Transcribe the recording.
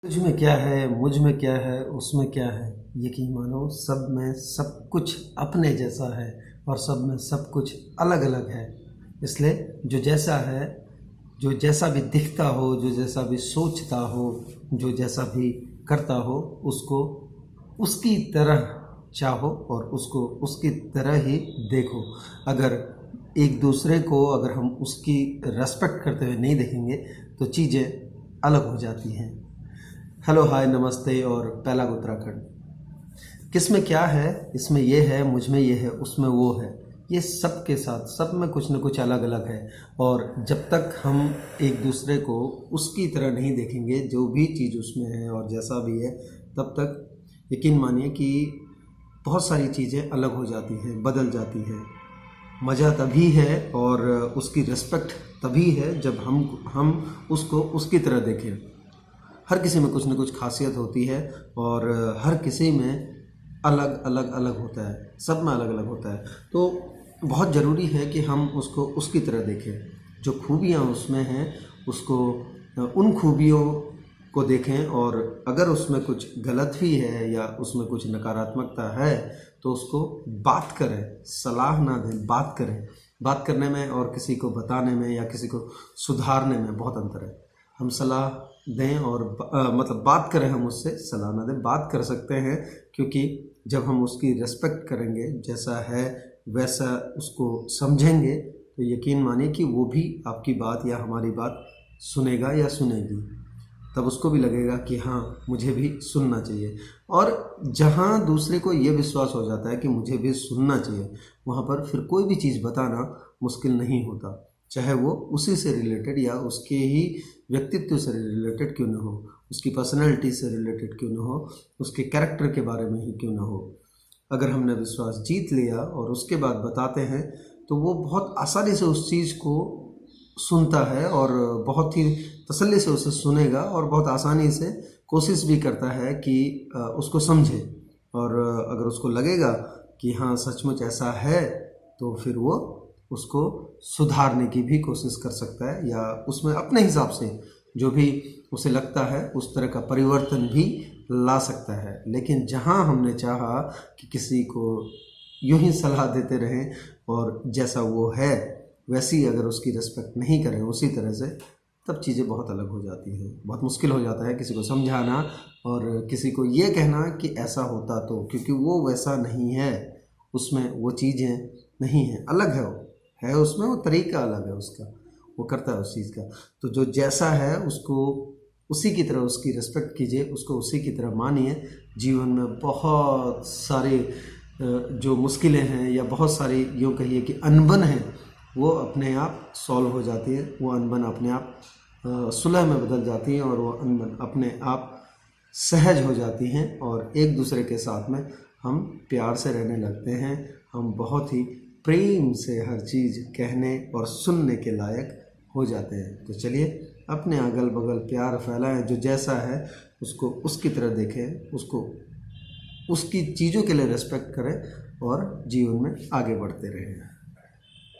तुझ में क्या है, मुझ में क्या है, उसमें क्या है। यकीन मानो सब में सब कुछ अपने जैसा है और सब में सब कुछ अलग अलग है। इसलिए जो जैसा है, जो जैसा भी दिखता हो, जो जैसा भी सोचता हो, जो जैसा भी करता हो, उसको उसकी तरह चाहो और उसको उसकी तरह ही देखो। अगर एक दूसरे को अगर हम उसकी रेस्पेक्ट करते हुए नहीं देखेंगे तो चीज़ें अलग हो जाती हैं। हेलो, हाय, नमस्ते और पहला उत्तराखंड। किस में क्या है, इसमें ये है, मुझ में ये है, उसमें वो है। ये सब के साथ सब में कुछ न कुछ अलग अलग है। और जब तक हम एक दूसरे को उसकी तरह नहीं देखेंगे, जो भी चीज़ उसमें है और जैसा भी है, तब तक यकीन मानिए कि बहुत सारी चीज़ें अलग हो जाती हैं, बदल जाती हैं। मज़ा तभी है और उसकी रिस्पेक्ट तभी है जब हम उसको उसकी तरह देखें। हर किसी में कुछ न कुछ खासियत होती है और हर किसी में अलग अलग अलग होता है, सब में अलग अलग होता है। तो बहुत ज़रूरी है कि हम उसको उसकी तरह देखें। जो खूबियाँ उसमें हैं उसको उन खूबियों को देखें, और अगर उसमें कुछ गलत भी है या उसमें कुछ नकारात्मकता है तो उसको बात करें, सलाह ना दें, बात करें। बात करने में और किसी को बताने में या किसी को सुधारने में बहुत अंतर है। हम सलाह दें और मतलब बात करें, हम उससे सलाह ना दें, बात कर सकते हैं। क्योंकि जब हम उसकी रिस्पेक्ट करेंगे, जैसा है वैसा उसको समझेंगे, तो यकीन मानिए कि वो भी आपकी बात या हमारी बात सुनेगा या सुनेगी। तब उसको भी लगेगा कि हाँ, मुझे भी सुनना चाहिए। और जहाँ दूसरे को ये विश्वास हो जाता है कि मुझे भी सुनना चाहिए, वहाँ पर फिर कोई भी चीज़ बताना मुश्किल नहीं होता, चाहे वो उसी से रिलेटेड या उसके ही व्यक्तित्व से रिलेटेड क्यों ना हो, उसकी पर्सनैलिटी से रिलेटेड क्यों ना हो, उसके कैरेक्टर के बारे में ही क्यों ना हो। अगर हमने विश्वास जीत लिया और उसके बाद बताते हैं, तो वो बहुत आसानी से उस चीज़ को सुनता है और बहुत ही तसल्ली से उसे सुनेगा और बहुत आसानी से कोशिश भी करता है कि उसको समझे। और अगर उसको लगेगा कि हाँ सचमुच ऐसा है, तो फिर वो उसको सुधारने की भी कोशिश कर सकता है या उसमें अपने हिसाब से जो भी उसे लगता है उस तरह का परिवर्तन भी ला सकता है। लेकिन जहाँ हमने चाहा कि किसी को यूं ही सलाह देते रहें और जैसा वो है वैसी अगर उसकी रिस्पेक्ट नहीं करें उसी तरह से, तब चीज़ें बहुत अलग हो जाती हैं। बहुत मुश्किल हो जाता है किसी को समझाना और किसी को ये कहना कि ऐसा होता तो, क्योंकि वो वैसा नहीं है, उसमें वो चीज़ें नहीं हैं, अलग है। वो है, उसमें वो तरीका अलग है उसका, वो करता है उस चीज़ का। तो जो जैसा है उसको उसी की तरह उसकी रिस्पेक्ट कीजिए, उसको उसी की तरह मानिए। जीवन में बहुत सारे जो मुश्किलें हैं या बहुत सारी यूँ कहिए कि अनबन है, वो अपने आप सॉल्व हो जाती है। वो अनबन अपने आप सुलह में बदल जाती हैं और वो अनबन अपने आप सहज हो जाती हैं और एक दूसरे के साथ में हम प्यार से रहने लगते हैं। हम बहुत ही प्रेम से हर चीज़ कहने और सुनने के लायक हो जाते हैं। तो चलिए अपने अगल बगल प्यार फैलाएं, जो जैसा है उसको उसकी तरह देखें, उसको उसकी चीज़ों के लिए रिस्पेक्ट करें और जीवन में आगे बढ़ते रहें।